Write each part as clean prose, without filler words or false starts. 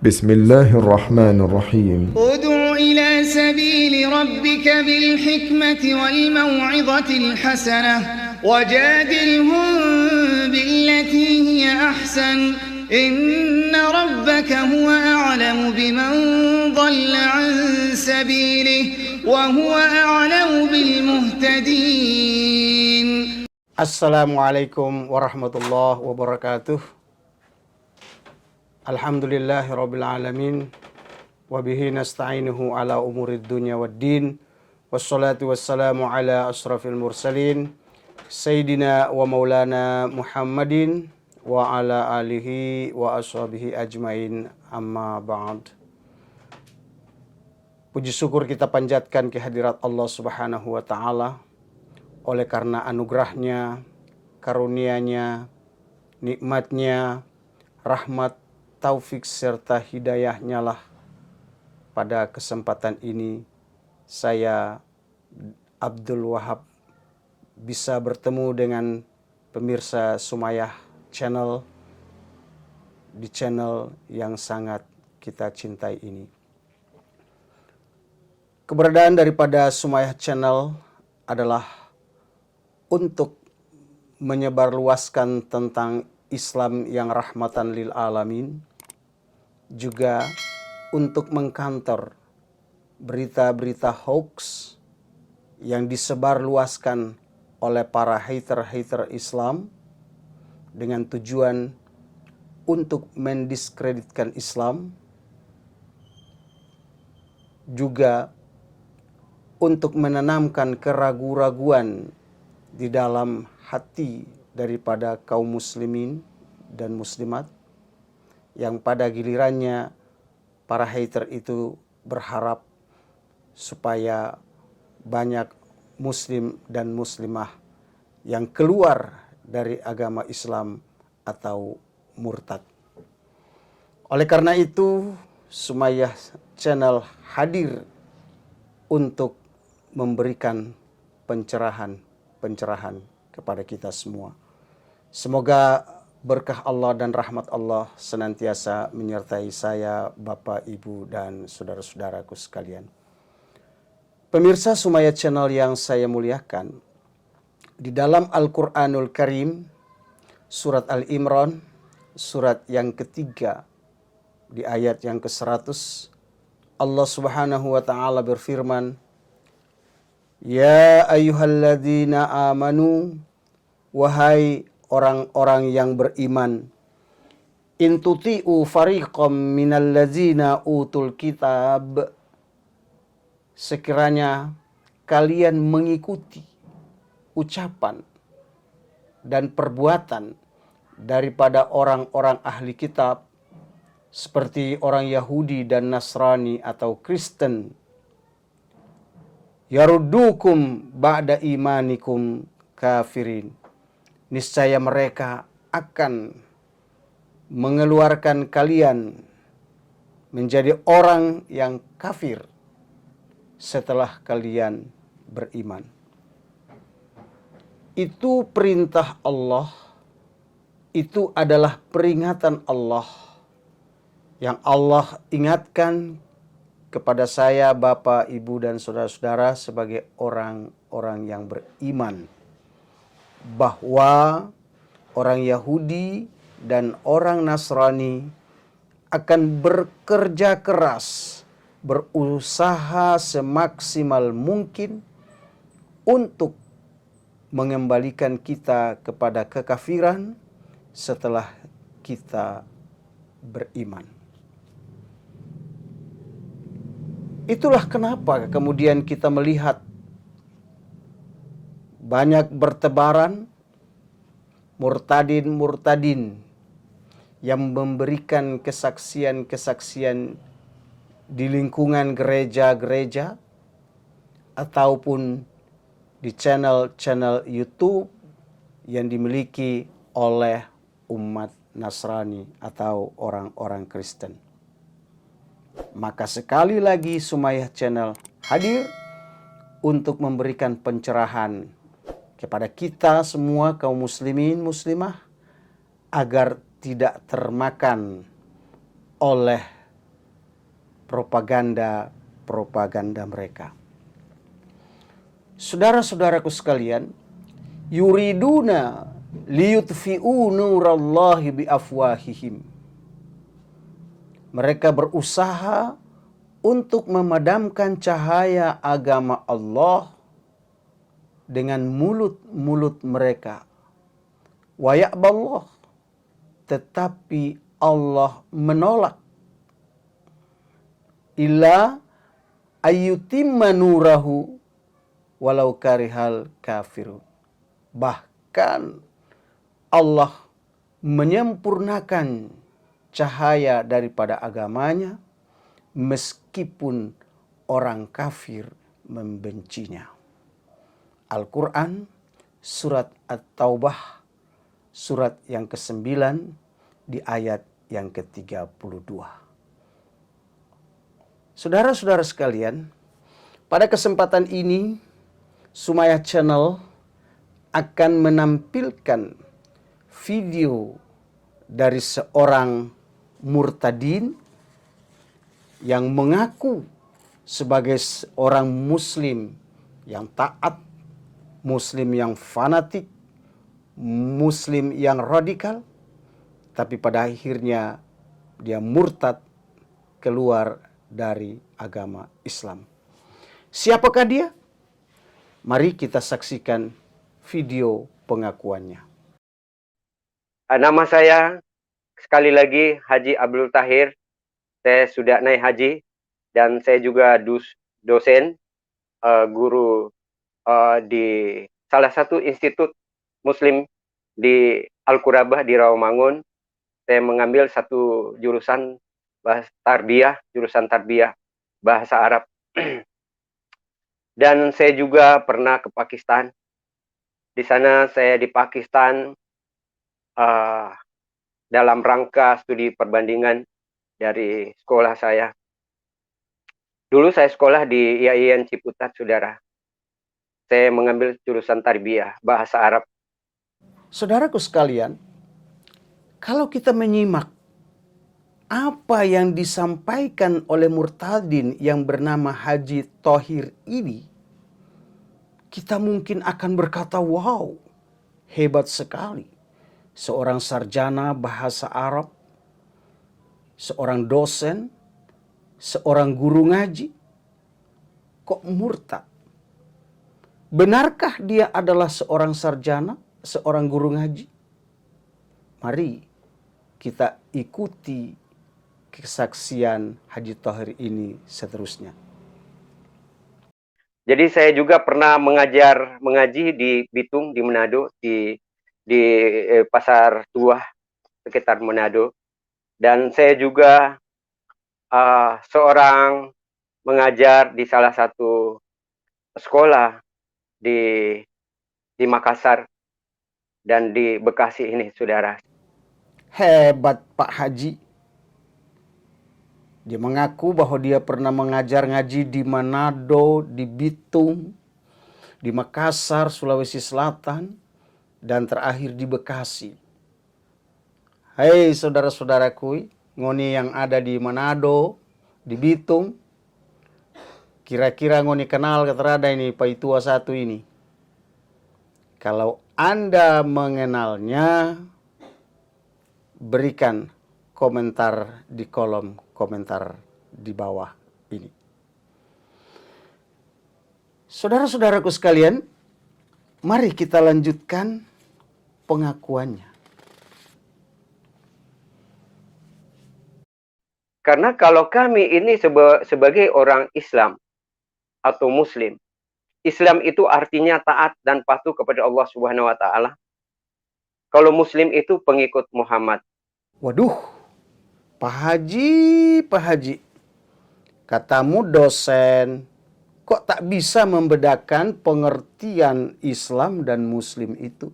بسم الله الرحمن الرحيم ادع إلى سبيل ربك بالحكمة والموعظة الحسنة وجادلهم بالتي هي أحسن إن ربك هو أعلم بمن ضل عن سبيله وهو أعلم بالمهتدين. Assalamualaikum warahmatullahi wabarakatuh. Alhamdulillahirabbil alamin wa bihi nasta'inuhu ala umurid dunya waddin. Wassalatu wassalamu ala asrafil mursalin sayyidina wa maulana Muhammadin wa ala alihi wa ashabihi ajmain, amma ba'd. Puji syukur kita panjatkan kehadirat Allah Subhanahu wa taala. Oleh karena anugerahnya, karunia-Nya, nikmat-Nya, rahmat, taufik serta hidayah-Nya lah pada kesempatan ini saya Abdul Wahab bisa bertemu dengan pemirsa Sumayah Channel di channel yang sangat kita cintai ini. Keberadaan daripada Sumayah Channel adalah untuk menyebarluaskan tentang Islam yang rahmatan lil alamin, juga untuk mengkantor berita-berita hoax yang disebarluaskan oleh para hater-hater Islam dengan tujuan untuk mendiskreditkan Islam, juga untuk menanamkan keraguan-raguan di dalam hati daripada kaum muslimin dan muslimat, yang pada gilirannya para hater itu berharap supaya banyak muslim dan muslimah yang keluar dari agama Islam atau murtad. Oleh karena itu, Sumayah Channel hadir untuk memberikan pencerahan kepada kita semua. Semoga berkah Allah dan rahmat Allah senantiasa menyertai saya, Bapak, Ibu, dan saudara-saudaraku sekalian. Pemirsa Sumayah Channel yang saya muliakan, di dalam Al-Quranul Karim, surat Al-Imran, surat yang ketiga, di ayat yang ke-100, Allah Subhanahu wa ta'ala berfirman, Ya ayyuhalladzina amanu, wahai orang-orang yang beriman, in tuti'u fariqam minalladzina utul kitab, sekiranya kalian mengikuti ucapan dan perbuatan daripada orang-orang ahli kitab, seperti orang Yahudi dan Nasrani atau Kristen, yaruddukum ba'da imanikum kafirin, niscaya mereka akan mengeluarkan kalian menjadi orang yang kafir setelah kalian beriman. Itu perintah Allah, itu adalah peringatan Allah yang Allah ingatkan kepada saya, Bapak, Ibu, dan saudara-saudara sebagai orang-orang yang beriman, bahwa orang Yahudi dan orang Nasrani akan bekerja keras, berusaha semaksimal mungkin untuk mengembalikan kita kepada kekafiran setelah kita beriman. Itulah kenapa kemudian kita melihat banyak bertebaran murtadin yang memberikan kesaksian-kesaksian di lingkungan gereja-gereja ataupun di channel-channel YouTube yang dimiliki oleh umat Nasrani atau orang-orang Kristen. Maka sekali lagi Sumayah Channel hadir untuk memberikan pencerahan kepada kita semua kaum muslimin muslimah agar tidak termakan oleh propaganda mereka. Saudara-saudaraku sekalian, yuriduna liyutfi'u nurallahi biafwahihim. Mereka berusaha untuk memadamkan cahaya agama Allah dengan mulut-mulut mereka. Wa ya'ballah, tetapi Allah menolak. Illa ayyutimma nurahu walau karihal kafirun. Bahkan Allah menyempurnakan cahaya daripada agamanya meskipun orang kafir membencinya. Al-Quran surat At-Taubah surat yang ke-9 di ayat yang ke-32. Saudara-saudara sekalian, pada kesempatan ini Sumayah Channel akan menampilkan video dari seorang murtadin yang mengaku sebagai seorang muslim yang taat, muslim yang fanatik, muslim yang radikal, tapi pada akhirnya dia murtad keluar dari agama Islam. Siapakah dia? Mari kita saksikan video pengakuannya. Nama saya sekali lagi Haji Abdul Tahir. Saya sudah naik haji dan saya juga dosen guru di salah satu institut Muslim di Al-Qurabah di Rawamangun. Saya mengambil satu jurusan jurusan tarbiyah bahasa Arab. Dan saya juga pernah ke Pakistan. Di sana saya di Pakistan dalam rangka studi perbandingan dari sekolah saya. Dulu saya sekolah di IAIN Ciputat, saudara. Saya mengambil jurusan tarbiyah bahasa Arab. Saudaraku sekalian, kalau kita menyimak apa yang disampaikan oleh murtadin yang bernama Haji Thohir ini, kita mungkin akan berkata, wow, hebat sekali. Seorang sarjana bahasa Arab, seorang dosen, seorang guru ngaji, kok murtad? Benarkah dia adalah seorang sarjana, seorang guru ngaji? Mari kita ikuti kesaksian Haji Thohir ini seterusnya. Jadi saya juga pernah mengaji di Bitung, di Manado, di Pasar Tuah sekitar Manado. Dan saya juga seorang mengajar di salah satu sekolah di Makassar dan di Bekasi ini, saudara. Hebat Pak Haji. Dia mengaku bahwa dia pernah mengajar ngaji di Manado, di Bitung, di Makassar, Sulawesi Selatan, dan terakhir di Bekasi. Hei saudara-saudaraku, ngoni yang ada di Manado, di Bitung, kira-kira ngoni kenal keterada ini Paitua satu ini. Kalau Anda mengenalnya, berikan komentar di kolom komentar di bawah ini. Saudara-saudaraku sekalian, mari kita lanjutkan pengakuannya. Karena kalau kami ini sebagai orang Islam atau Muslim, Islam itu artinya taat dan patuh kepada Allah Subhanahu wa Ta'ala. Kalau Muslim itu pengikut Muhammad. Waduh, Pak Haji, katamu dosen, kok tak bisa membedakan pengertian Islam dan Muslim itu?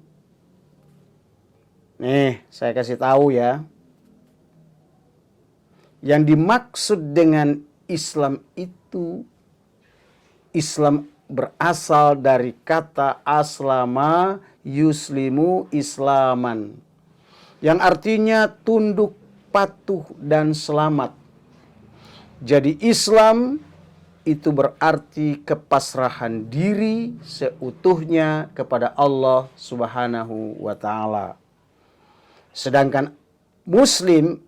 Nih, saya kasih tahu ya. Yang dimaksud dengan Islam itu, Islam berasal dari kata aslama yuslimu islaman, yang artinya tunduk, patuh, dan selamat. Jadi Islam itu berarti kepasrahan diri seutuhnya kepada Allah Subhanahu wa Ta'ala. Sedangkan Muslim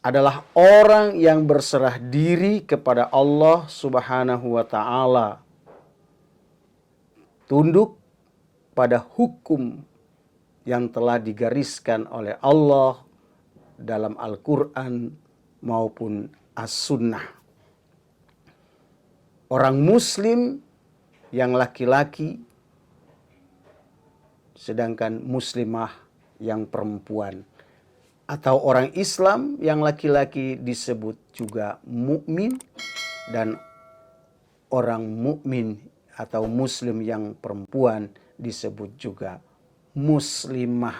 adalah orang yang berserah diri kepada Allah Subhanahu wa Ta'ala, tunduk pada hukum yang telah digariskan oleh Allah dalam Al-Quran maupun As-Sunnah. Orang Muslim yang laki-laki, sedangkan Muslimah yang perempuan. Atau orang Islam yang laki-laki disebut juga mukmin, dan orang mukmin atau Muslim yang perempuan disebut juga muslimah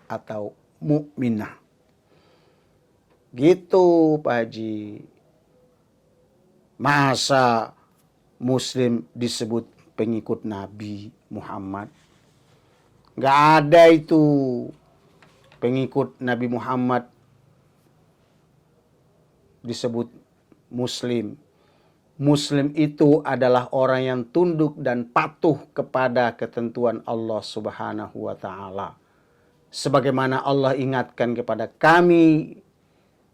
atau mukminah. Gitu Pak Haji. Masa Muslim disebut pengikut Nabi Muhammad? Nggak ada itu pengikut Nabi Muhammad disebut Muslim. Muslim itu adalah orang yang tunduk dan patuh kepada ketentuan Allah Subhanahu wa Ta'ala. Sebagaimana Allah ingatkan kepada kami,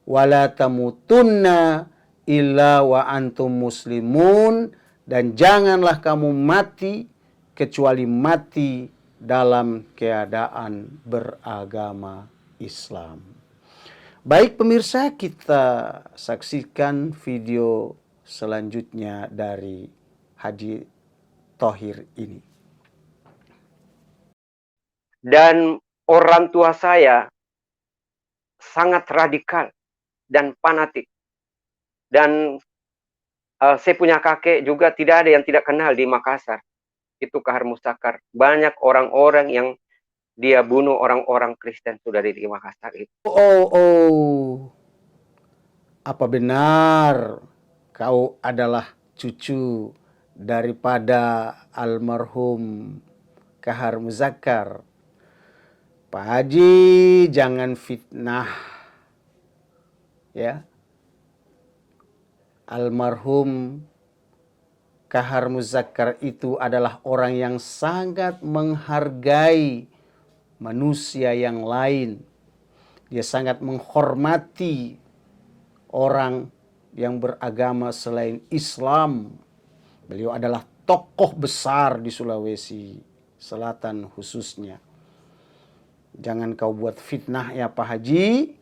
wala tamutunna illa wa antum muslimun, dan janganlah kamu mati kecuali mati dalam keadaan beragama Islam. Baik pemirsa, kita saksikan video selanjutnya dari Haji Thohir ini. Dan orang tua saya sangat radikal dan fanatik. Dan saya punya kakek juga tidak ada yang tidak kenal di Makassar. Itu Kahar Mustakar. Banyak orang-orang yang dia bunuh orang-orang Kristen sudah di Makassar itu. Apa benar kau adalah cucu daripada almarhum Kahar Muzakkar? Pak Haji, jangan fitnah. Ya. Almarhum Kahar Muzakkar itu adalah orang yang sangat menghargai manusia yang lain. Dia sangat menghormati orang yang beragama selain Islam. Beliau adalah tokoh besar di Sulawesi Selatan khususnya. Jangan kau buat fitnah ya Pak Haji.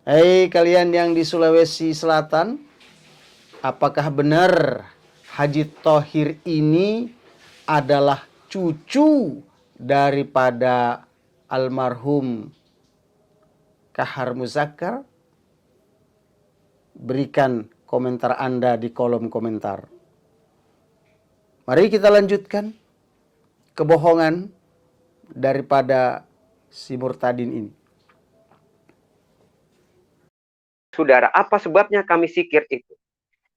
Hei kalian yang di Sulawesi Selatan, apakah benar Haji Thohir ini adalah cucu daripada almarhum Kahar Muzakkar? Berikan komentar Anda di kolom komentar. Mari kita lanjutkan kebohongan daripada si Murtadin ini. Saudara, apa sebabnya kami zikir itu?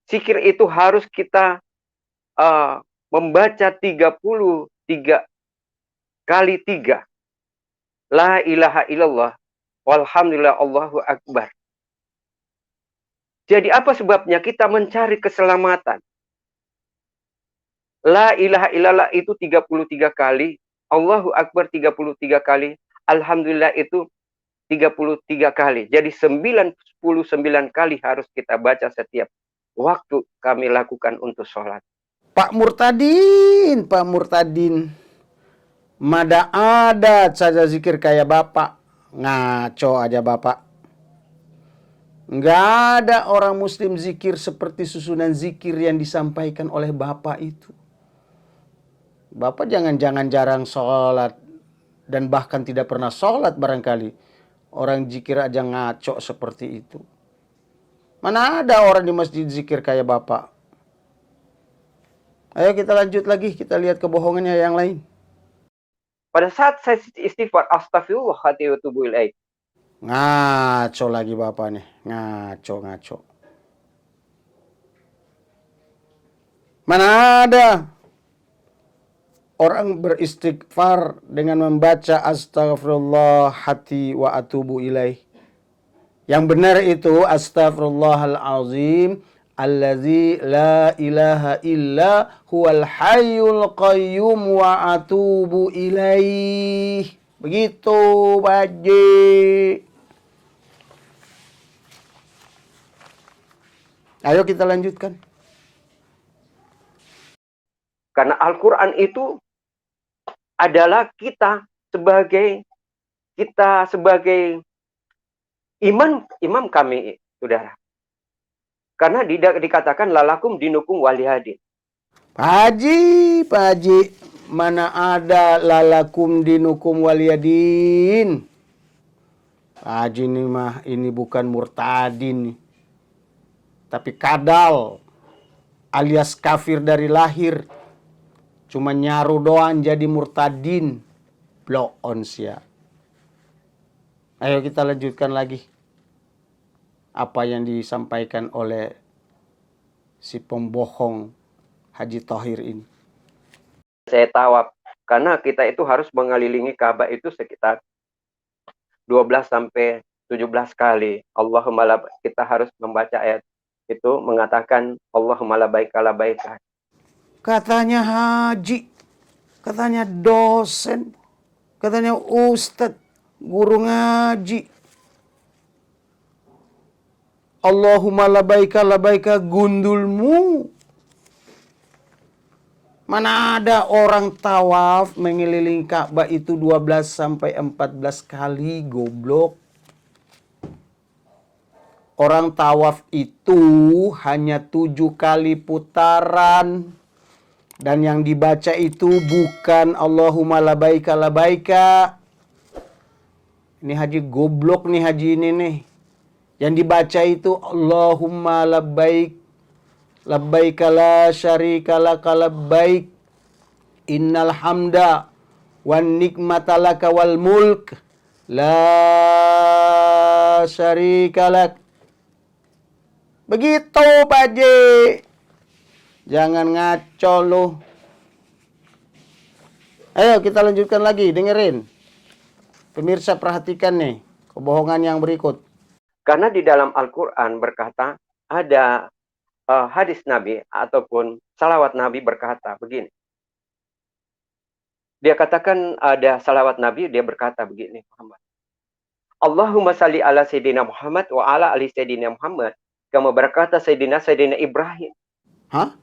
Zikir itu harus kita membaca 33 kali 3. La ilaha illallah walhamdulillah Allahu akbar. Jadi apa sebabnya kita mencari keselamatan? La ilaha illallah itu 33 kali, Allahu akbar 33 kali, alhamdulillah itu 33 kali. Jadi 99 kali harus kita baca setiap waktu kami lakukan untuk sholat. Pak Murtadin. Mada ada saja zikir kayak Bapak. Ngaco aja Bapak. Nggak ada orang Muslim zikir seperti susunan zikir yang disampaikan oleh Bapak itu. Bapak jangan-jangan jarang sholat dan bahkan tidak pernah sholat barangkali. Orang zikir aja ngaco seperti itu. Mana ada orang di masjid zikir kayak Bapak. Ayo kita lanjut lagi, kita lihat kebohongannya yang lain. Pada saat saya istighfar, astagfirullah wa atubu ilaih. Ngaco lagi Bapak nih, ngaco. Mana ada orang beristighfar dengan membaca astaghfirullah wa atubu ilaih. Yang benar itu astaghfirullahalazim allazi la ilaha illa huwal hayyul qayyum wa atubu ilaih. Begitu, Pak Haji. Ayo kita lanjutkan. Karena Al-Quran itu adalah kita sebagai imam kami, saudara. Karena dikatakan lalakum dinukum waliyadin. Pak Haji, mana ada lalakum dinukum waliyadin? Pak Haji ini bukan murtadin nih. Tapi kadal alias kafir dari lahir. Cuma nyaru doang jadi murtadin. Blow on sia. Ayo kita lanjutkan lagi. Apa yang disampaikan oleh si pembohong Haji Thohir ini. Saya tawaf. Karena kita itu harus mengelilingi Ka'bah itu sekitar 12 sampai 17 kali. Allahumma la, kita harus membaca ayat itu mengatakan Allahumma labaika labaika. Katanya haji, katanya dosen, katanya ustadz, guru ngaji. Allahumma labaika labaika gundulmu. Mana ada orang tawaf mengelilingi Ka'bah itu 12 sampai 14 kali, goblok. Orang tawaf itu hanya 7 kali putaran. Dan yang dibaca itu bukan Allahumma labaika labaika. Ini haji goblok nih haji ini nih. Yang dibaca itu Allahumma labbaik. Labbaika la syarika laka labbaik. Innal hamda wan nikmata laka wal mulk. La syarika lak. Begitu Pak Haji. Jangan ngaco lu. Ayo kita lanjutkan lagi, dengerin. Pemirsa perhatikan nih, kebohongan yang berikut. Karena di dalam Al-Quran berkata, ada hadis Nabi ataupun salawat Nabi berkata begini. Dia katakan ada salawat Nabi, dia berkata begini, Muhammad. Allahumma salli ala Sayyidina Muhammad wa ala ali Sayyidina Muhammad. Kama berkata Sayyidina Ibrahim. Hah?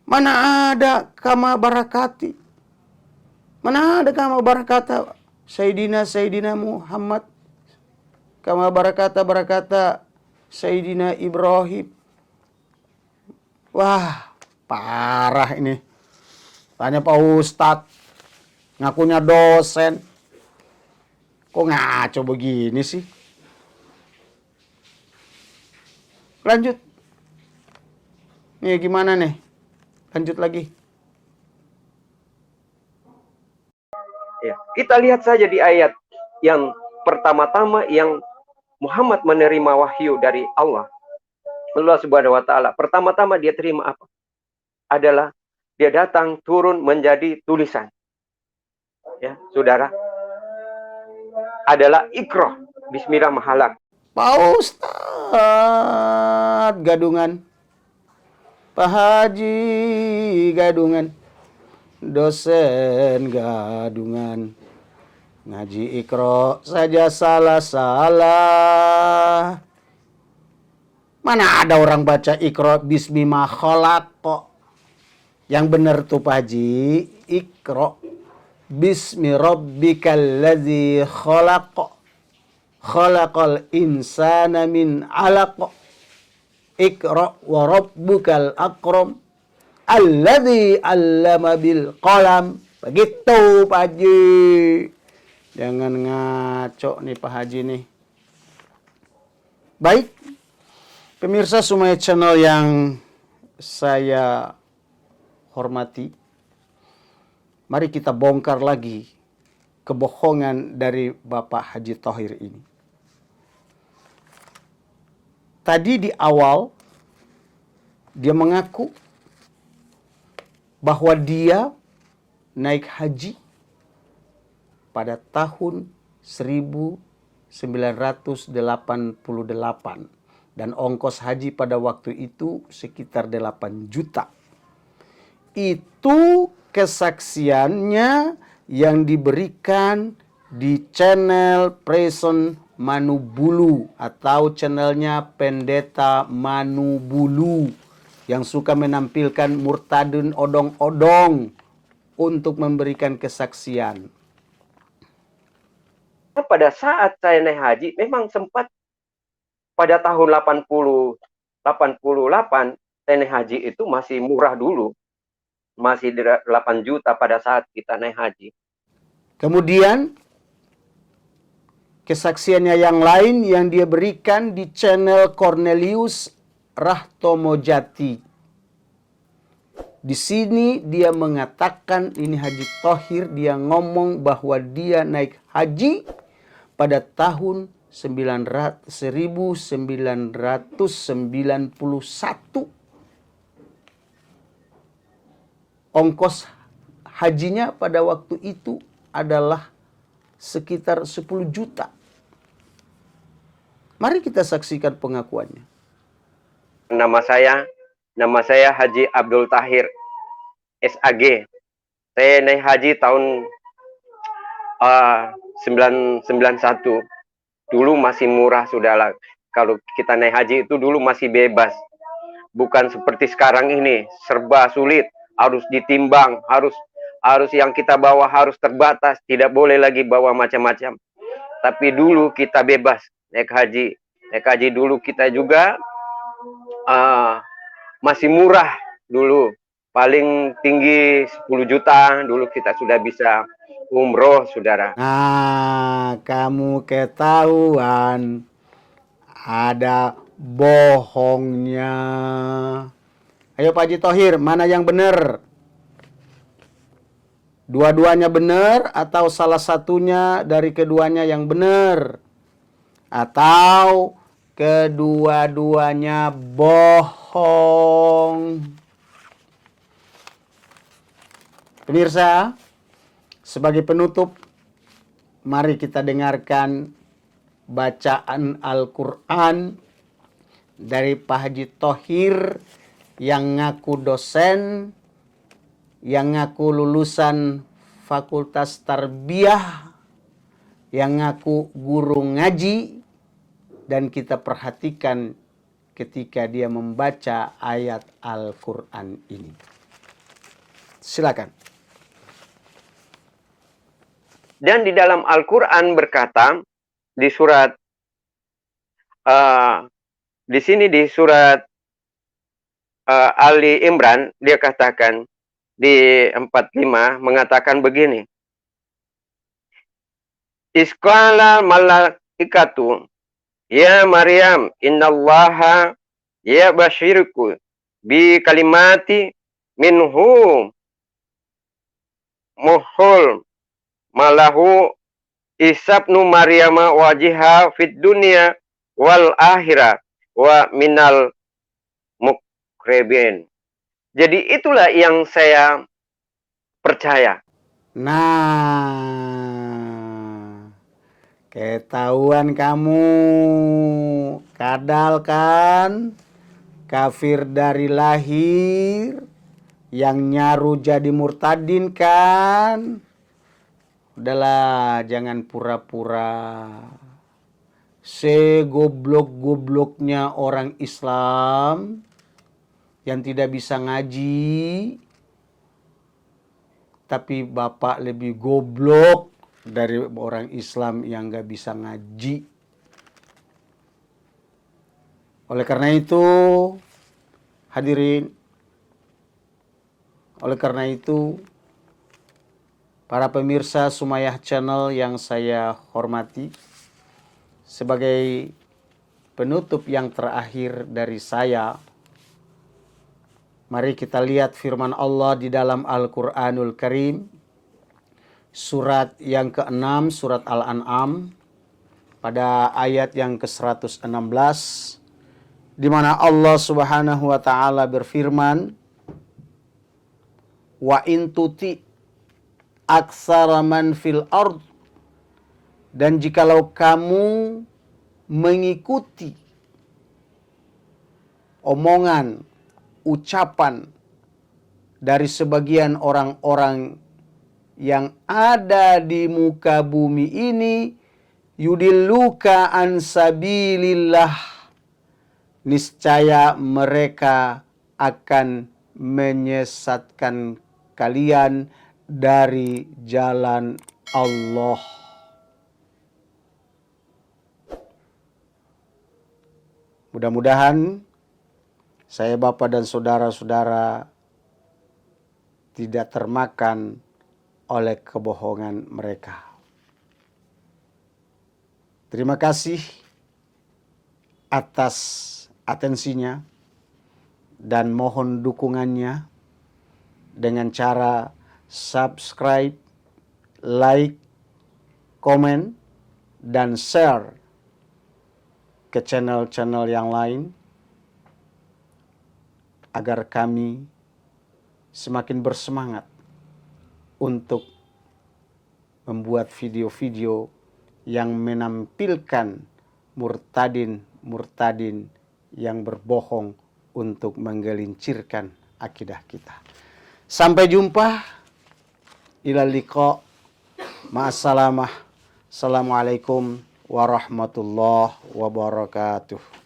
Mana ada kama barakati? Mana ada kama barakata Sayyidina Muhammad? Kama barakata Sayyidina Ibrahim. Wah, parah ini. Tanya Pak Ustadz. Ngakunya dosen. Kok ngaco begini sih? Lanjut. Nih gimana nih? Lanjut lagi. Ya, kita lihat saja di ayat yang pertama-tama yang Muhammad menerima wahyu dari Allah. Allah Subhanahu wa taala. Pertama-tama dia terima apa? Adalah dia datang turun menjadi tulisan. Ya, Saudara. Adalah Iqra bismillah mahalak. Pak Ustadz gadungan. Pak Haji gadungan. Dosen gadungan. Ngaji Iqra saja salah-salah. Mana ada orang baca Iqra bismi ma khalaq kok. Yang benar tuh Pak Haji, Iqra bismi rabbikal ladzi khalaq. Khalaqal insana min 'alaq. Iqra wa rabbukal akram alladzi 'allama bil qalam. Begitu Pak Haji. Jangan ngaco nih Pak Haji nih. Baik. Pemirsa Sumaya Channel yang saya hormati. Mari kita bongkar lagi kebohongan dari Bapak Haji Thohir ini. Tadi di awal, dia mengaku bahwa dia naik haji pada tahun 1400 dan ongkos haji pada waktu itu sekitar 8 juta. Itu kesaksiannya yang diberikan di channel Preston Manubulu atau channelnya Pendeta Manubulu yang suka menampilkan murtadun odong-odong untuk memberikan kesaksian. Pada saat saya naik haji, memang sempat pada tahun 88 saya naik haji itu masih murah dulu. Masih 8 juta pada saat kita naik haji. Kemudian kesaksiannya yang lain yang dia berikan di channel Cornelius Rahtomojati. Di sini dia mengatakan, ini Haji Thohir, dia ngomong bahwa dia naik haji pada tahun 1991. Ongkos hajinya pada waktu itu adalah sekitar 10 juta. Mari kita saksikan pengakuannya. Nama saya Haji Abdul Tahir SAG. Saya naik haji tahun 1991. Dulu masih murah, sudahlah. Kalau kita naik haji itu dulu masih bebas. Bukan seperti sekarang ini, serba sulit, harus ditimbang, harus yang kita bawa harus terbatas, tidak boleh lagi bawa macam-macam. Tapi dulu kita bebas naik haji. Naik haji dulu kita juga masih murah dulu. Paling tinggi 10 juta dulu kita sudah bisa umroh, saudara. Nah, kamu ketahuan ada bohongnya. Ayo Pak Haji Thohir, mana yang benar? Dua-duanya benar atau salah satunya dari keduanya yang benar? Atau kedua-duanya bohong? Pemirsa, sebagai penutup, mari kita dengarkan bacaan Al-Quran dari Pak Haji Thohir yang ngaku dosen, yang ngaku lulusan Fakultas Tarbiyah, yang ngaku guru ngaji, dan kita perhatikan ketika dia membaca ayat Al-Quran ini. Silakan. Dan di dalam Al-Quran berkata di surat di sini di surat Ali Imran, dia katakan di 45 mengatakan begini. Isqala malaikatu ya Maryam innallaha ya basyirku bi kalimati minhu muhul malahu isabnu Maryama wajiha fid dunya wal akhirah wa minal muqrabin. Jadi itulah yang saya percaya. Nah, ketahuan kamu, kadal kan, kafir dari lahir, yang nyaru jadi murtadin kan. Udahlah, jangan pura-pura. Segoblok-gobloknya orang Islam yang tidak bisa ngaji, tapi bapak lebih goblok dari orang Islam yang gak bisa ngaji. Oleh karena itu, hadirin, oleh karena itu, para pemirsa Sumayah Channel yang saya hormati, sebagai penutup yang terakhir dari saya, mari kita lihat firman Allah di dalam Al-Quranul Karim, surat yang ke-6, surat Al-An'am, pada ayat yang ke-116, di mana Allah Subhanahu wa Ta'ala berfirman, wa in tuti aksara man fil ard Dan jikalau kamu mengikuti omongan, ucapan dari sebagian orang-orang yang ada di muka bumi ini, yudilluka an sabilillah, niscaya mereka akan menyesatkan kalian dari jalan Allah. Mudah-mudahan saya, Bapak dan saudara-saudara tidak termakan oleh kebohongan mereka. Terima kasih atas atensinya dan mohon dukungannya dengan cara subscribe, like, komen, dan share ke channel-channel yang lain agar kami semakin bersemangat untuk membuat video-video yang menampilkan murtadin yang berbohong untuk menggelincirkan akidah kita. Sampai jumpa. Ila liqa. Ma'assalamah. Assalamualaikum warahmatullahi wabarakatuh.